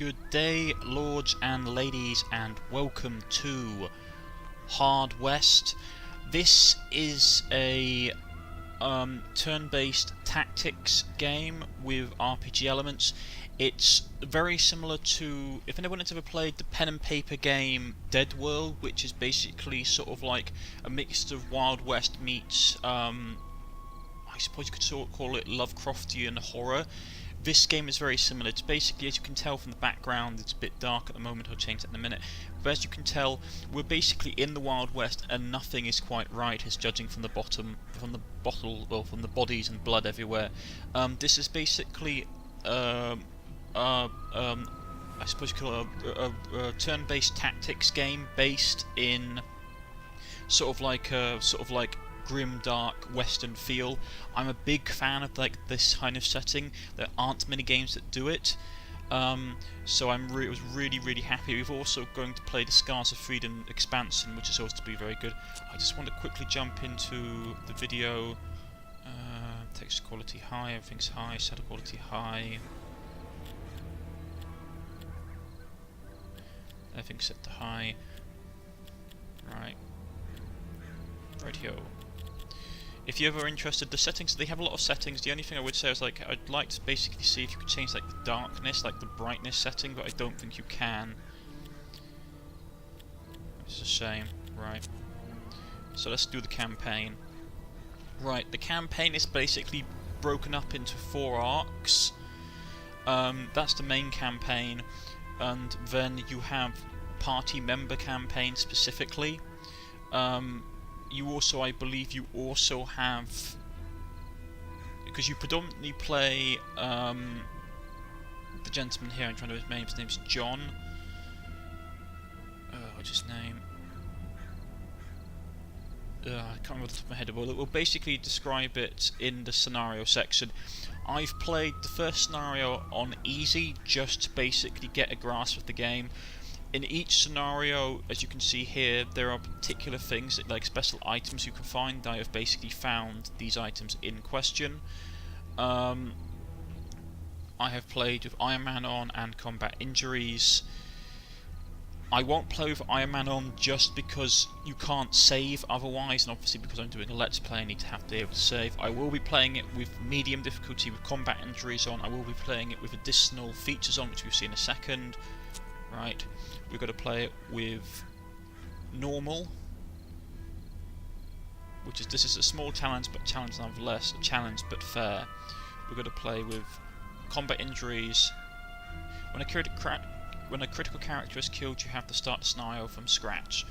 Good day, lords and ladies, and welcome to Hard West. This is a turn-based tactics game with RPG elements. It's very similar to, if anyone has ever played the pen and paper game Dead World, which is basically sort of like a mix of Wild West meets, I suppose you could sort of call it Lovecraftian horror. This game is very similar. It's basically, as you can tell from the background, it's a bit dark at the moment. I'll change that in a minute. But as you can tell, we're basically in the Wild West, and nothing is quite right, as judging from the bottom, from the bottle, well, from the bodies and blood everywhere. This is basically, I suppose you could call it a turn-based tactics game based in sort of like grim, dark Western feel. I'm a big fan of like this kind of setting. There aren't many games that do it, so was really happy. We've also going to play the Scars of Freedom expansion, which is supposed to be very good. I just want to quickly jump into the video. Text quality high, everything's high. Shadow quality high. Everything's set to high. Right. Radio. If you're ever interested, the settings, they have a lot of settings. The only thing I would say is, like, I'd like to basically see if you could change like the darkness, like the brightness setting, but I don't think you can. It's a shame. Right. So let's do the campaign. Right, the campaign is basically broken up into 4 arcs. That's the main campaign, and then you have party member campaign specifically. You also, I believe, you also have, because you predominantly play the gentleman here. I'm trying to remember his name. His name's John. What's his name? I can't remember off the top of my head. But we'll basically describe it in the scenario section. I've played the first scenario on easy, just to basically get a grasp of the game. In each scenario, as you can see here, there are particular things, like special items you can find. I have basically found these items in question. I have played with Iron Man on and combat injuries. I won't play with Iron Man on just because you can't save otherwise, and obviously because I'm doing a Let's Play I need to be able to save. I will be playing it with medium difficulty with combat injuries on. I will be playing it with additional features on, which we'll see in a second. Right, we've got to play it with normal, which is, this is a small challenge, but challenge nonetheless, a challenge but fair. We've got to play with combat injuries. When a critical character is killed, you have to start the scenario from scratch.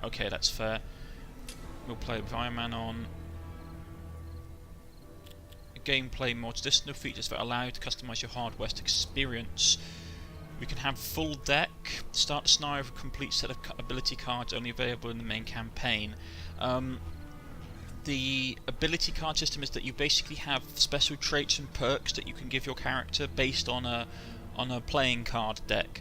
Okay, that's fair. We'll play with Iron Man on. Gameplay mods, additional features that allow you to customize your Hard West experience. We can have full deck, start the scenario with a complete set of ability cards only available in the main campaign. The ability card system is that you basically have special traits and perks that you can give your character based on a playing card deck.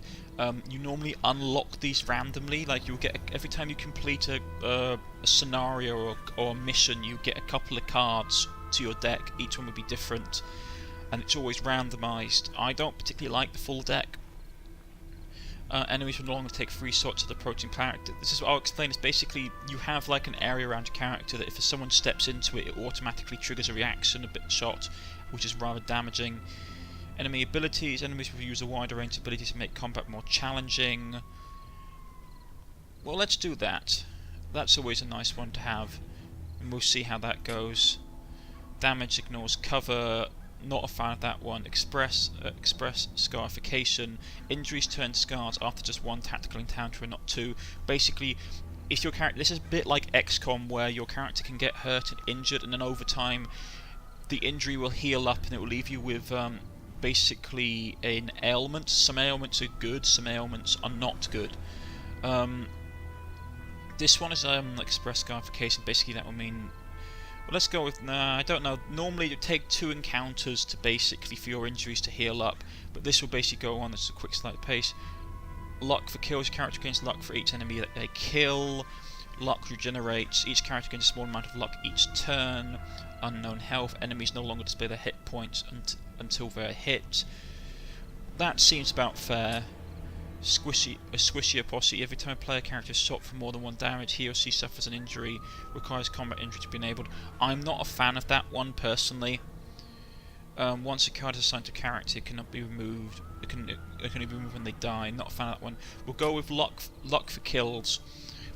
You normally unlock these randomly, like you'll get, every time you complete a scenario or a mission, you get a couple of cards to your deck. Each one will be different, and it's always randomized. I don't particularly like the full deck. Enemies will no longer take 3 shots at the approaching character. This is what I'll explain. Is basically you have like an area around your character that if someone steps into it, it automatically triggers a reaction, a bit shot, which is rather damaging. Enemy abilities. Enemies will use a wider range of abilities to make combat more challenging. Well, let's do that. That's always a nice one to have, and we'll see how that goes. Damage ignores cover. Not a fan of that one. Express scarification. Injuries turn scars after just 1 tactical encounter and not 2. Basically, if your character, this is a bit like XCOM, where your character can get hurt and injured, and then over time, the injury will heal up, and it will leave you with basically an ailment. Some ailments are good, some ailments are not good. This one is express scarification. Basically, that will mean. Well, let's go with, I don't know, normally you take 2 encounters to basically for your injuries to heal up, but this will basically go on, this is a quick slight pace. Luck for kills, your character gains luck for each enemy that they kill. Luck regenerates, each character gains a small amount of luck each turn. Unknown health, enemies no longer display their hit points until they're hit. that seems about fair. A squishier posse. Every time a player character is shot for more than 1 damage, he or she suffers an injury, requires combat injury to be enabled. I'm not a fan of that one personally. Once a card is assigned to a character, it cannot be removed. It can only be removed when they die. Not a fan of that one. We'll go with luck for kills,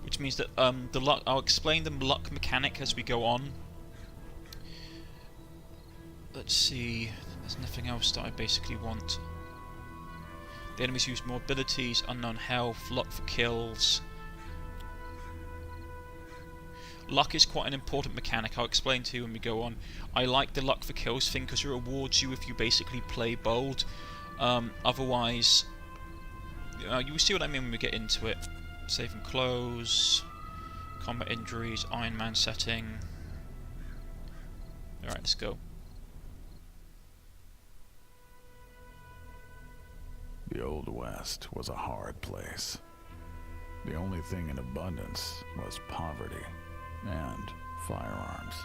which means that the luck. I'll explain the luck mechanic as we go on. Let's see. There's nothing else that I basically want. The enemies use more abilities, unknown health, luck for kills. Luck is quite an important mechanic, I'll explain to you when we go on. I like the luck for kills thing because it rewards you if you basically play bold. Otherwise, you will see what I mean when we get into it. Save and close, combat injuries, Iron Man setting. Alright, let's go. The Old West was a hard place. The only thing in abundance was poverty and firearms.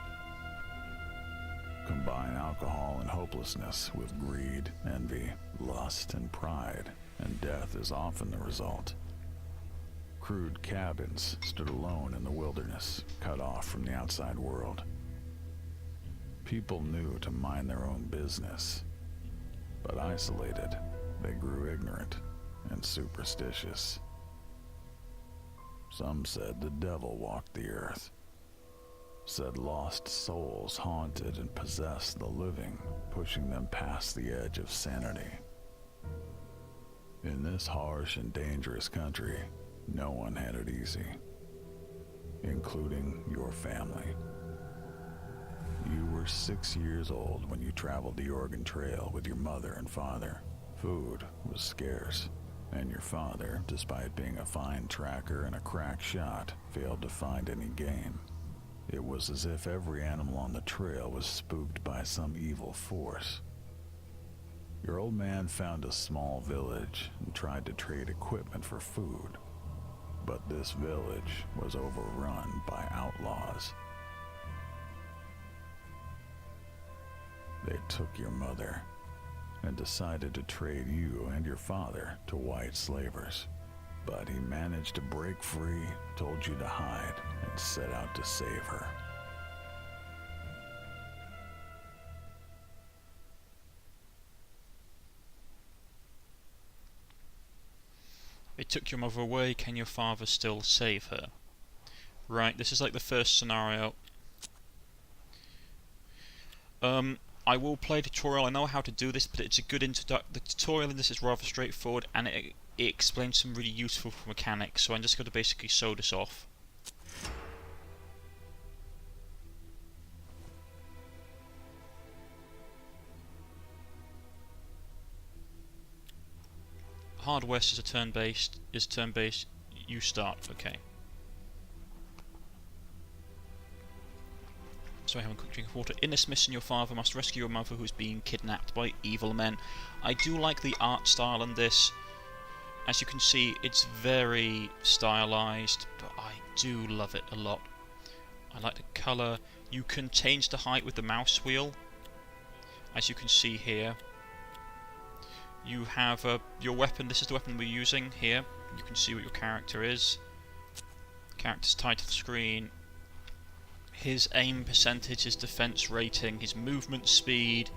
Combine alcohol and hopelessness with greed, envy, lust, and pride, and death is often the result. Crude cabins stood alone in the wilderness, cut off from the outside world. People knew to mind their own business, but isolated, they grew ignorant and superstitious. Some said the devil walked the earth, said lost souls haunted and possessed the living, pushing them past the edge of sanity. In this harsh and dangerous country, no one had it easy, including your family. You were 6 years old when you traveled the Oregon Trail with your mother and father. Food was scarce, and your father, despite being a fine tracker and a crack shot, failed to find any game. It was as if every animal on the trail was spooked by some evil force. Your old man found a small village and tried to trade equipment for food, but this village was overrun by outlaws. They took your mother and decided to trade you and your father to white slavers. But he managed to break free, told you to hide, and set out to save her. They took your mother away, can your father still save her? Right, this is like the first scenario. I will play a tutorial. I know how to do this, but it's a good introduction. The tutorial in this is rather straightforward, and it explains some really useful mechanics, so I'm just going to basically show this off. Hard West is turn-based, you start, okay. So I have a quick drink of water. In this mission, your father must rescue your mother who is being kidnapped by evil men. I do like the art style in this. As you can see, it's very stylized, but I do love it a lot. I like the colour. You can change the height with the mouse wheel, as you can see here. You have your weapon. This is the weapon we're using here. You can see what your character is. Character's title screen. His aim percentage, his defense rating, his movement speed.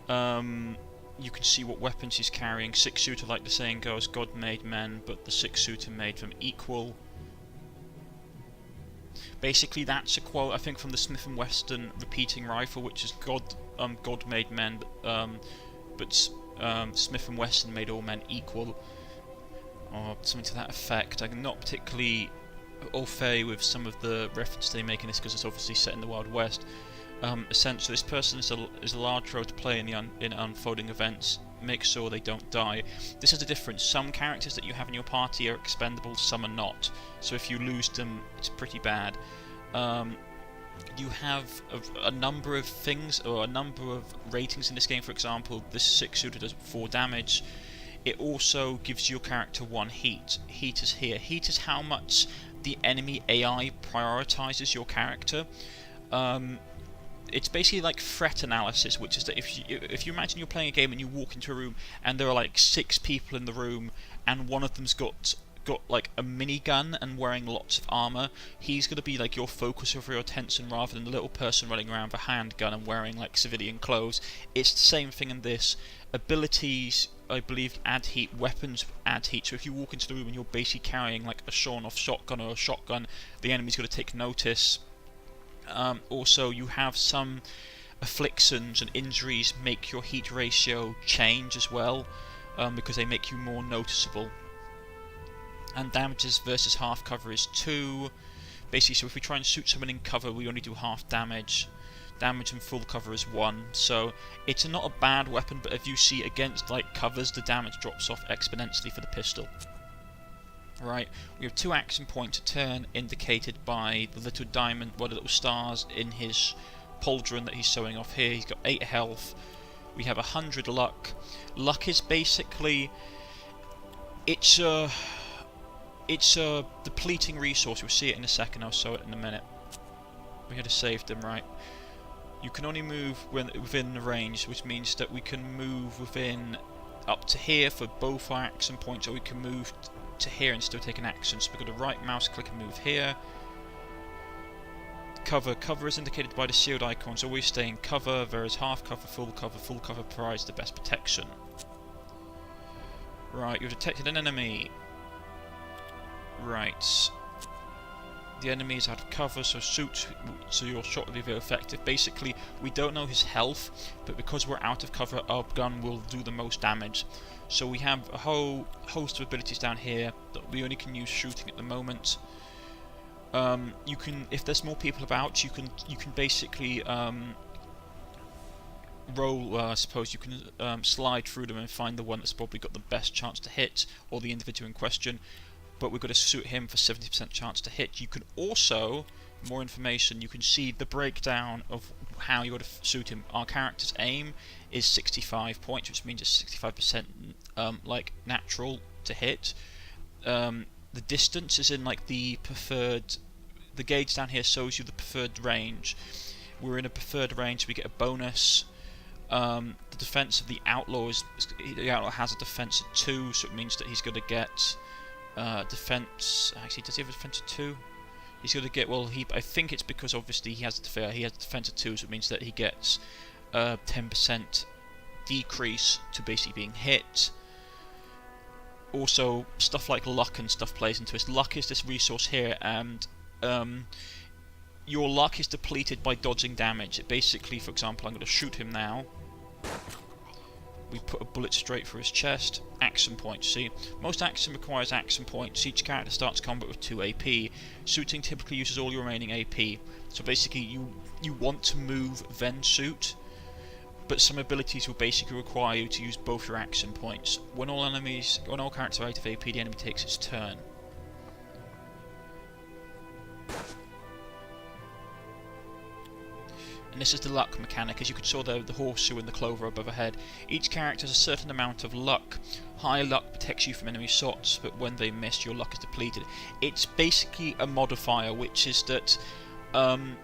You can see what weapons he's carrying. 6-shooter, like the saying goes, God made men, but the 6-shooter made them equal. Basically, that's a quote I think from the Smith & Wesson repeating rifle, which is God made men, but Smith & Wesson made all men equal, or something to that effect. I'm not particularly au fait with some of the references they make in this because it's obviously set in the Wild West. Essentially, this person is a large role to play in unfolding events. Make sure they don't die. This is the difference. Some characters that you have in your party are expendable, some are not. So if you lose them, it's pretty bad. You have a number of things, or a number of ratings in this game. For example, this 6-shooter does 4 damage. It also gives your character 1 heat. Heat is here. Heat is how much the enemy AI prioritizes your character. it's basically like threat analysis, which is that if you imagine you're playing a game and you walk into a room and there are like 6 people in the room and one of them's got like a minigun and wearing lots of armor, he's going to be like your focus of your attention rather than the little person running around with a handgun and wearing like civilian clothes. It's the same thing in this. Abilities, I believe, add heat, weapons add heat, so if you walk into the room and you're basically carrying like a sawn-off shotgun or a shotgun, the enemy's going to take notice. Also, you have some afflictions and injuries make your heat ratio change as well, because they make you more noticeable. And damages versus half cover is 2. Basically, so if we try and shoot someone in cover, we only do half damage. Damage and full cover is 1. So it's not a bad weapon, but if you see against like covers, the damage drops off exponentially for the pistol. Right, we have 2 action points a turn, indicated by the little diamond, the little stars in his pauldron that he's showing off here. He's got 8 health. We have 100 luck. Luck is basically, it's a depleting resource. We'll see it in a second. I'll show it in a minute. We had to save them, right? You can only move within the range, which means that we can move within up to here for both our action points, or we can move to here and still take an action. So we've got to right mouse click and move here. Cover is indicated by the shield icons. Always stay in cover. There is half cover, full cover provides the best protection. Right, you've detected an enemy. Right. The enemy is out of cover, so your shot will be very effective. Basically, we don't know his health, but because we're out of cover, our gun will do the most damage. So we have a whole host of abilities down here that we only can use shooting at the moment. You can, if there's more people about, you can basically roll. I suppose you can slide through them and find the one that's probably got the best chance to hit, or the individual in question. But we've got to shoot him for 70% chance to hit. You can also, more information, you can see the breakdown of how you got to shoot him. Our character's aim is 65 points, which means it's 65% like natural to hit. The distance is in like the preferred. The gauge down here shows you the preferred range. We're in a preferred range, we get a bonus. The defense of the outlaw has a defense of 2, so it means that he's going to get defense. Actually, does he have a defense of 2? He's going to get. Well, I think it's because obviously he has a defense of 2, so it means that he gets 10% decrease to basically being hit. Also, stuff like luck and stuff plays into this. Luck is this resource here, and your luck is depleted by dodging damage. It basically, for example, I'm going to shoot him now. We put a bullet straight through his chest. Action points. See, most action requires action points. Each character starts combat with 2 AP. Shooting typically uses all your remaining AP. So basically, you want to move then shoot, but some abilities will basically require you to use both your action points. When all characters are out of AP, the enemy takes its turn. And this is the luck mechanic. As you can see, the horseshoe and the clover above ahead. Each character has a certain amount of luck. High luck protects you from enemy shots, but when they miss, your luck is depleted. It's basically a modifier, which is that I'm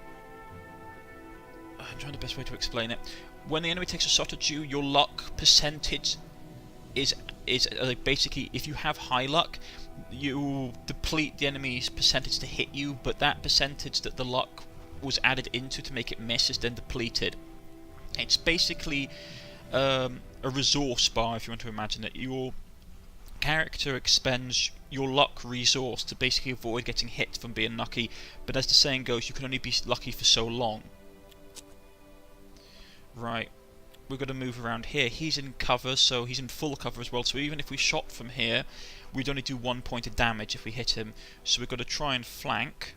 trying the best way to explain it. When the enemy takes a shot at you, your luck percentage is basically, if you have high luck, you deplete the enemy's percentage to hit you, but that percentage that the luck was added into to make it miss is then depleted. It's basically a resource bar, if you want to imagine it. Your character expends your luck resource to basically avoid getting hit from being lucky, but as the saying goes, you can only be lucky for so long. Right, we're going to move around here. He's in cover, so he's in full cover as well, so even if we shot from here, we'd only do 1 point of damage if we hit him. So we've got to try and flank.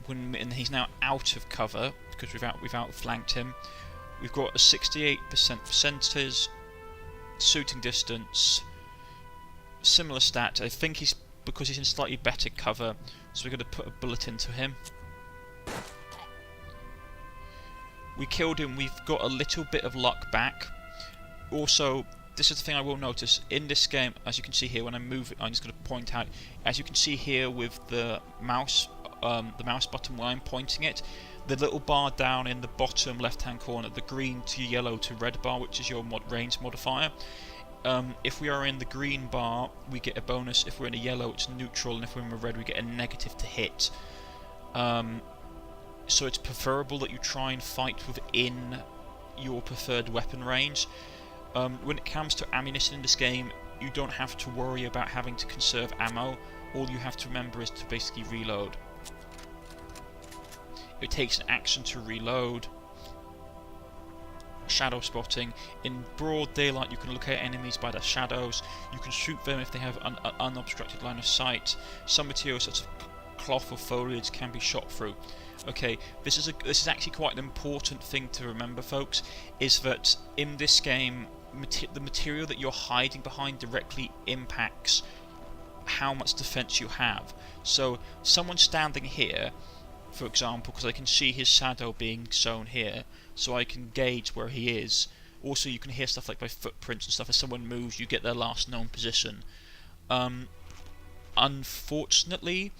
And he's now out of cover because we've outflanked him. We've got a 68% percentage, shooting distance, similar stat. I think he's because he's in slightly better cover, so we're going to put a bullet into him. We killed him. We've got a little bit of luck back. Also, this is the thing I will notice in this game, as you can see here when I move it, I'm just going to point out, as you can see here with the mouse the mouse button where I'm pointing it, the little bar down in the bottom left-hand corner, the green to yellow to red bar, which is your range modifier. If we are in the green bar, we get a bonus. If we're in a yellow, it's neutral, and if we're in a red, we get a negative to hit. So it's preferable that you try and fight within your preferred weapon range. When it comes to ammunition in this game, you don't have to worry about having to conserve ammo. All you have to remember is to basically reload. It takes an action to reload. Shadow spotting. In broad daylight you can locate enemies by their shadows. You can shoot them if they have an unobstructed line of sight. Some materials such as cloth or foliage can be shot through. Okay, this is actually quite an important thing to remember, folks, is that in this game the material that you're hiding behind directly impacts how much defense you have. So someone standing here, for example, because I can see his shadow being shown here, so I can gauge where he is. Also, you can hear stuff like by footprints and stuff. As someone moves, you get their last known position. Unfortunately,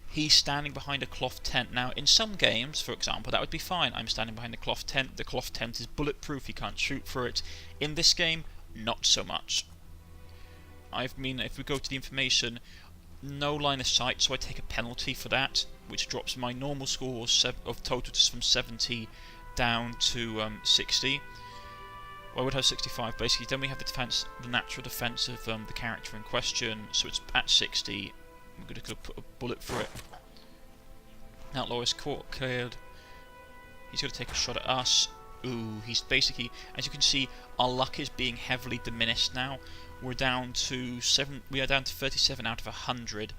he's standing behind a cloth tent. Now, in some games, for example, that would be fine. I'm standing behind a cloth tent. The cloth tent is bulletproof. You can't shoot for it. In this game, not so much. I mean, if we go to the information, no line of sight, so I take a penalty for that, which drops my normal score of total just from 70 down to 60. Well, I would have 65 basically. Then we have the defense, the natural defense of the character in question, so it's at 60. I'm going to put a bullet for it. Outlaw is cleared. He's going to take a shot at us. Ooh, he's basically, as you can see, our luck is being heavily diminished now. We're down to 37 out of 100.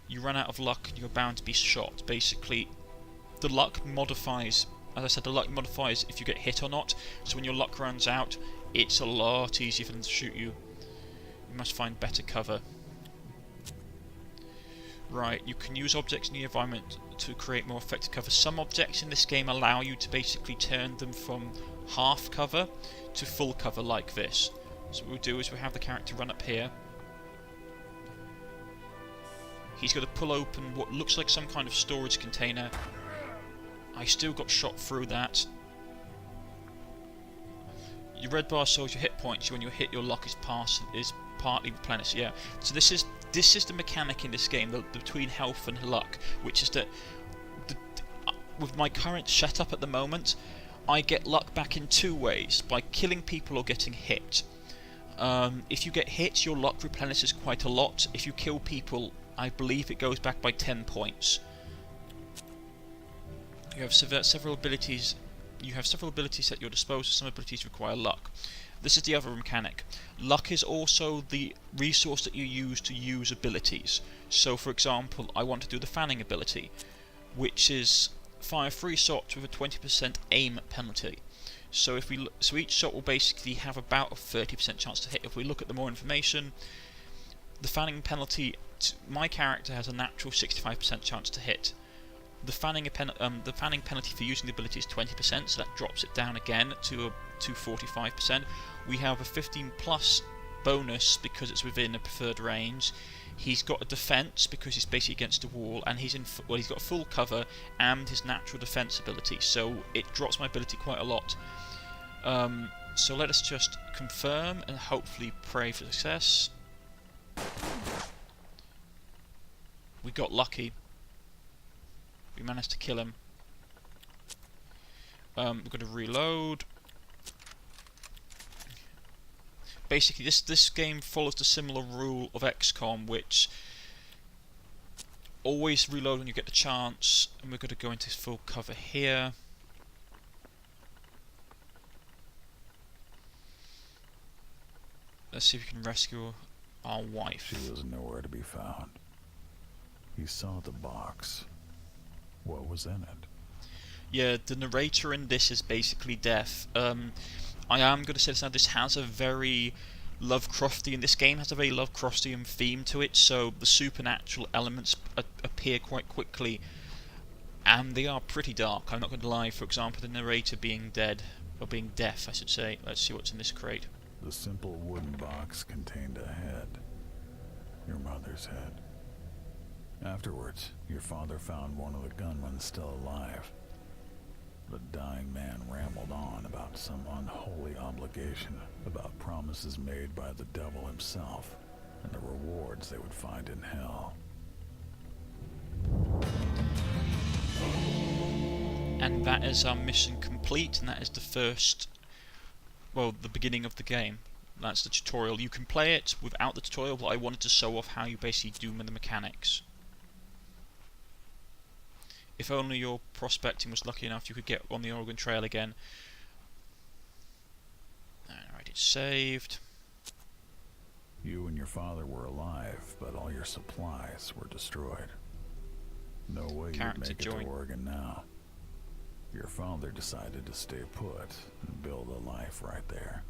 You run out of luck and you're bound to be shot. Basically, the luck modifies, as I said, the luck modifies if you get hit or not. So when your luck runs out, it's a lot easier for them to shoot you. You must find better cover. Right, you can use objects in the environment to create more effective cover. Some objects in this game allow you to basically turn them from half cover to full cover like this. So what we'll do is we'll have the character run up here. He's going to pull open what looks like some kind of storage container. I still got shot through that. Your red bar shows your hit points. When you hit, your luck is partly replenished. Yeah. So this is the mechanic in this game, between health and luck, which is that with my current setup at the moment, I get luck back in two ways: by killing people or getting hit. If you get hit, your luck replenishes quite a lot. If you kill people, I believe it goes back by 10 points. You have several abilities. You have several abilities at your disposal. Some abilities require luck. This is the other mechanic. Luck is also the resource that you use to use abilities. So, for example, I want to do the fanning ability, which is fire 3 shots with a 20% aim penalty. So each shot will basically have about a 30% chance to hit. If we look at the more information, the fanning penalty, my character has a natural 65% chance to hit. The fanning penalty for using the ability is 20%, so that drops it down again to 45%. We have a 15+ bonus because it's within a preferred range. He's got a defense because he's basically against a wall, and he's got full cover and his natural defense ability, so it drops my ability quite a lot. So let us just confirm and hopefully pray for success. We got lucky. We managed to kill him. We're going to reload. Basically, this game follows the similar rule of XCOM, which always reload when you get the chance. And we're going to go into full cover here. Let's see if we can rescue our wife. She was nowhere to be found. He saw the box. What was in it? Yeah, the narrator in this is basically death. I am going to say this now, this has a very Lovecraftian, this game has a very Lovecraftian theme to it, so the supernatural elements appear quite quickly, and they are pretty dark, I'm not going to lie. For example, the narrator being dead, or being deaf I should say. Let's see what's in this crate. The simple wooden box contained a head. Your mother's head. Afterwards, your father found one of the gunmen still alive. The dying man rambled on about some unholy obligation, about promises made by the devil himself, and the rewards they would find in hell. And that is our mission complete, and that is the first, well, the beginning of the game. That's the tutorial. You can play it without the tutorial, but I wanted to show off how you basically do the mechanics. If only your prospecting was lucky enough you could get on the Oregon Trail again. Alright, it's saved. You and your father were alive, but all your supplies were destroyed. No way you'd make it to Oregon now. Your father decided to stay put and build a life right there.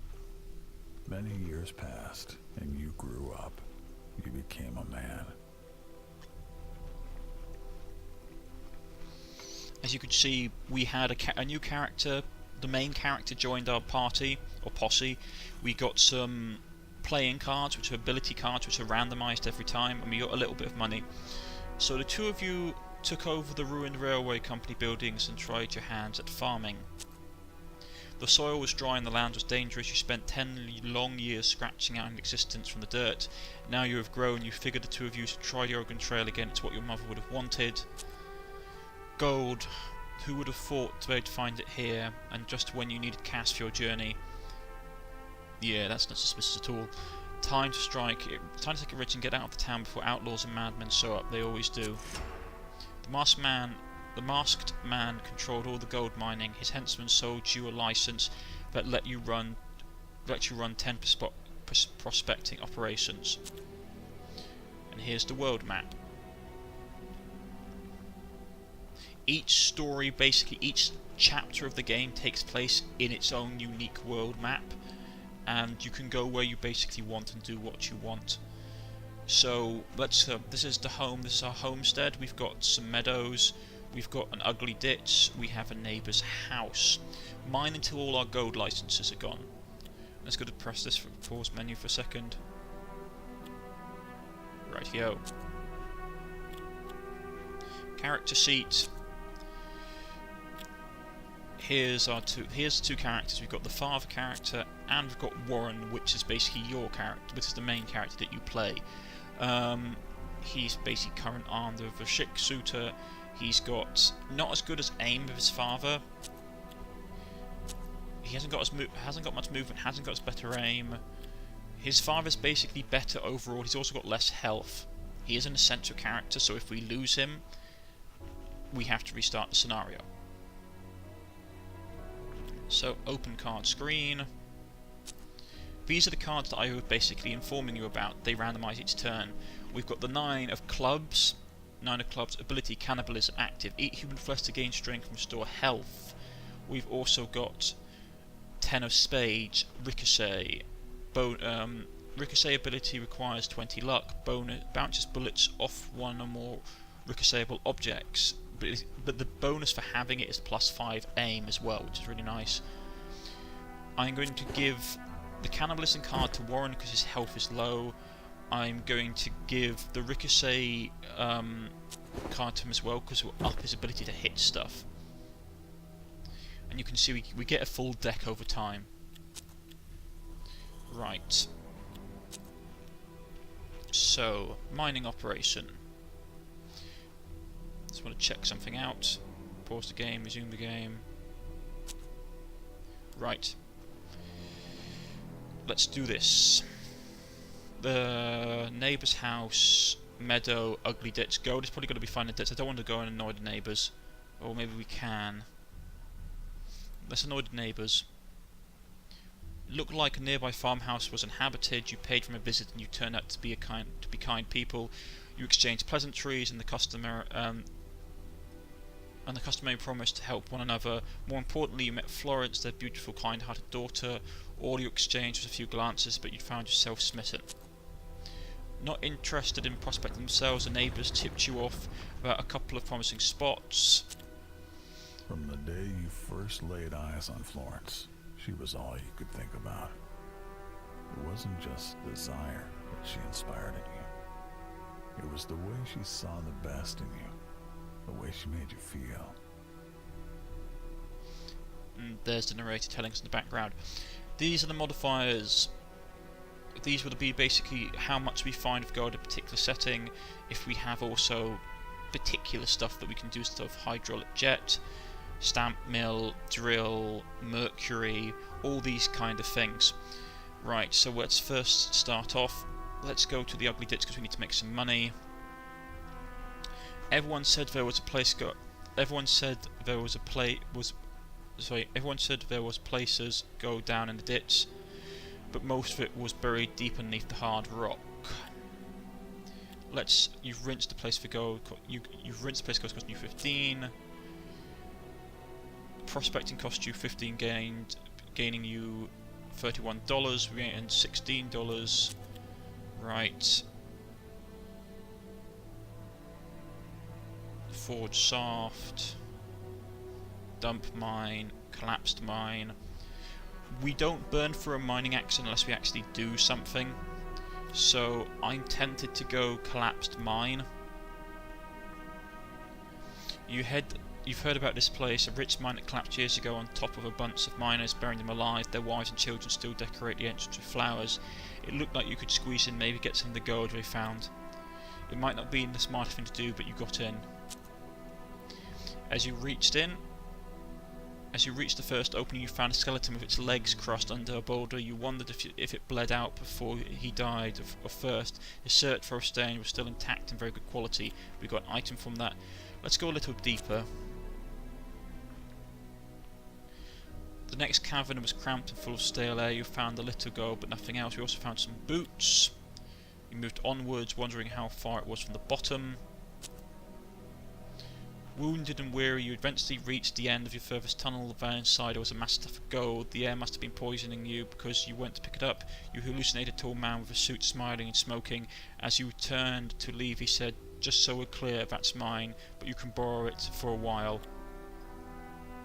Many years passed, and you grew up. You became a man. As you can see, we had a new character. The main character joined our party, or posse. We got some playing cards, which are ability cards, which are randomized every time, and we got a little bit of money. So the two of you took over the ruined railway company buildings and tried your hands at farming. The soil was dry and the land was dangerous. You spent 10 long years scratching out an existence from the dirt. Now you have grown, you figured the two of you should try the Oregon Trail again. It's what your mother would have wanted. Gold. Who would have thought they'd find it here, and just when you needed cash for your journey? Yeah, that's not suspicious at all. Time to strike. Time to take it rich and get out of the town before outlaws and madmen show up. They always do. The masked man controlled all the gold mining. His henchmen sold you a license that let you run 10 prospecting operations. And here's the world map. Each story, basically each chapter of the game, takes place in its own unique world map, and you can go where you basically want and do what you want. So let's. This is the home. This is our homestead. We've got some meadows. We've got an ugly ditch. We have a neighbour's house. Mine until all our gold licenses are gone. Let's go to press this pause menu for a second. Rightio. Character sheet. Here's the two characters. We've got the father character and we've got Warren, which is basically your character, which is the main character that you play. He's basically current armed with a chic suitor. He's got not as good as aim as his father. He hasn't got much movement, hasn't got as better aim. His father's basically better overall. He's also got less health. He is an essential character, so if we lose him, we have to restart the scenario. So, open card screen. These are the cards that I was basically informing you about. They randomise each turn. We've got the 9 of clubs. 9 of clubs, ability cannibalism active. Eat human flesh to gain strength and restore health. We've also got 10 of spades, ricochet. Ricochet ability requires 20 luck. Bounces bullets off one or more ricochetable objects. But the bonus for having it is +5 aim as well, which is really nice. I'm going to give the cannibalism card to Warren because his health is low. I'm going to give the ricochet card to him as well because we'll up his ability to hit stuff. And you can see we get a full deck over time. Right. So, mining operation. Just want to check something out. Pause the game, resume the game. Right. Let's do this. The neighbour's house, meadow, ugly ditch. Gold is probably going to be fine in ditch. I don't want to go and annoy the neighbours. Or maybe we can. Let's annoy the neighbours. Looked like a nearby farmhouse was inhabited. You paid for a visit and you turned out to be kind people. You exchanged pleasantries and the customary promise to help one another. More importantly, you met Florence, their beautiful, kind-hearted daughter. All you exchanged was a few glances, but you found yourself smitten. Not interested in prospecting themselves, the neighbours tipped you off about a couple of promising spots. From the day you first laid eyes on Florence, she was all you could think about. It wasn't just desire that she inspired in you. It was the way she saw the best in you, the way she made you feel. And there's the narrator telling us in the background. These are the modifiers. These would be basically how much we find of gold in a particular setting. If we have also particular stuff that we can do, stuff hydraulic jet, stamp mill, drill, mercury, all these kind of things. Right, so let's first start off. Let's go to the ugly ditch because we need to make some money. Everyone said there was a place everyone said there was places go down in the ditch, but most of it was buried deep underneath the hard rock. You've rinsed the place for gold. You've rinsed the place for gold, cost you 15. Prospecting cost you 15, gaining you $31. We gained $16. Right. Forge shaft. Dump mine. Collapsed mine. We don't burn for a mining axe unless we actually do something. So I'm tempted to go collapsed mine. You've heard about this place, a rich mine that collapsed years ago on top of a bunch of miners, burying them alive. Their wives and children still decorate the entrance with flowers. It looked like you could squeeze in, maybe get some of the gold they found. It might not be the smartest thing to do, but you got in. As you reached the first opening, you found a skeleton with its legs crossed under a boulder. You wondered if it bled out before he died of thirst. His shirt for a stain was still intact and very good quality. We got an item from that. Let's go a little deeper. The next cavern was cramped and full of stale air. You found a little gold but nothing else. We also found some boots. You moved onwards, wondering how far it was from the bottom. Wounded and weary, you eventually reached the end of your furthest tunnel. There inside was a massive stuff of gold. The air must have been poisoning you because you went to pick it up. You hallucinated a tall man with a suit, smiling and smoking. As you turned to leave, he said, "Just so we're clear, that's mine, but you can borrow it for a while."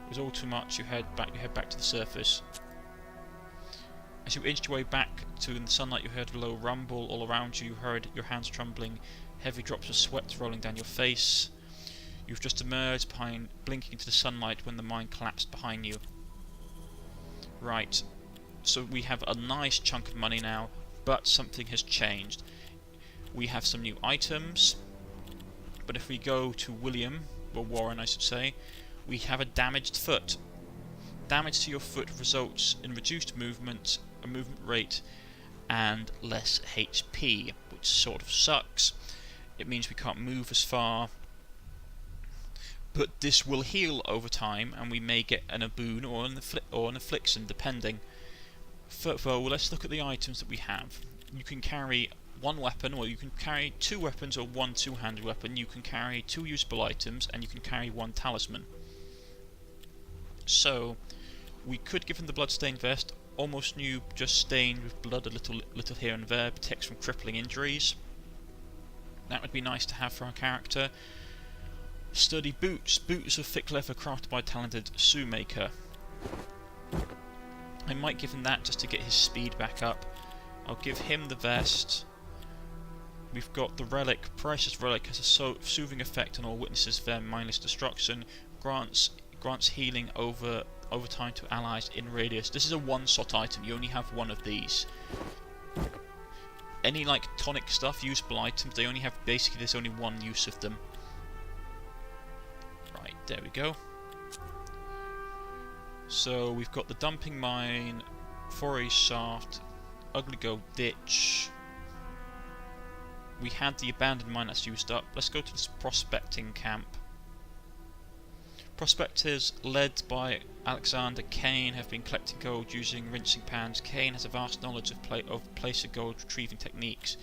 It was all too much. You head back to the surface. As you inched your way back to the sunlight, you heard a low rumble all around you. You heard your hands trembling, heavy drops of sweat rolling down your face. You've just emerged behind, blinking into the sunlight when the mine collapsed behind you. Right, so we have a nice chunk of money now, but something has changed. We have some new items, but if we go to William, or Warren I should say, we have a damaged foot. Damage to your foot results in reduced movement, a movement rate, and less HP, which sort of sucks. It means we can't move as far. But this will heal over time, and we may get a boon or an affliction, depending. Well, let's look at the items that we have. You can carry one weapon, or you can carry two weapons, or one two-handed weapon. You can carry two usable items, and you can carry one talisman. So, we could give him the bloodstained vest, almost new, just stained with blood a little here and there, protects from crippling injuries. That would be nice to have for our character. Sturdy boots. Boots of thick leather crafted by a talented shoemaker. I might give him that just to get his speed back up. I'll give him the vest. We've got the relic. Precious relic has a soothing effect on all witnesses of their mindless destruction. Grants healing over time to allies in radius. This is a one-shot item. You only have one of these. Any like tonic stuff, usable items, they only have basically there's only one use of them. Right, there we go. So we've got the dumping mine, foray shaft, ugly gold ditch. We had the abandoned mine that's used up. Let's go to this prospecting camp. Prospectors, led by Alexander Kane, have been collecting gold using rinsing pans. Kane has a vast knowledge of placer gold retrieving techniques.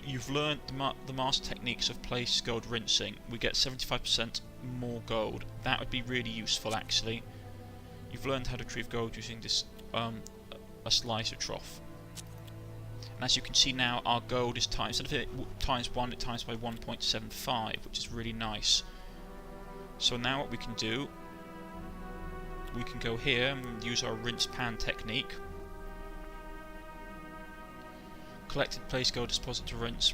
You've learned the master techniques of place gold rinsing. We get 75% more gold. That would be really useful, actually. You've learned how to retrieve gold using this a slicer trough. And as you can see now, our gold is times, instead of it times 1, it times by 1.75, which is really nice. So now what we can do, we can go here and use our rinse pan technique. Collected place gold deposit to rinse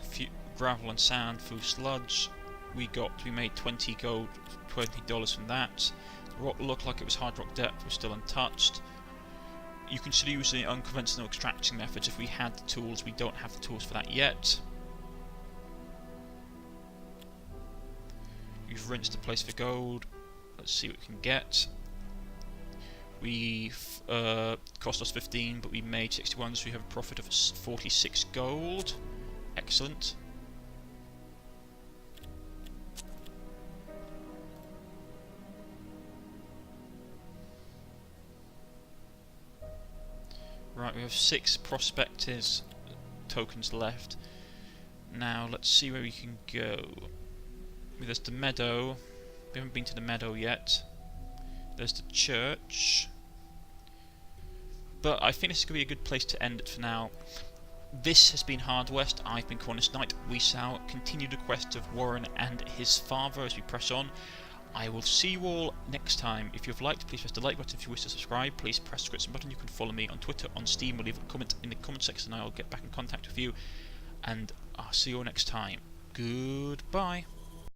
gravel and sand through sludge. We made 20 gold, $20 from that. The rock looked like it was hard rock depth, was still untouched. You can still use the unconventional extracting methods if we had the tools. We don't have the tools for that yet. We've rinsed the place for gold. Let's see what we can get. We've cost us 15, but we made 61, so we have a profit of 46 gold. Excellent. Right, we have 6 prospectors tokens left. Now let's see where we can go. There's the meadow. We haven't been to the meadow yet. There's the church. But I think this is going to be a good place to end it for now. This has been Hard West. I've been Cornish-knight. We shall continue the quest of Warren and his father as we press on. I will see you all next time. If you've liked, please press the like button. If you wish to subscribe, please press the subscription button. You can follow me on Twitter, on Steam, or leave a comment in the comment section and I'll get back in contact with you. And I'll see you all next time. Goodbye.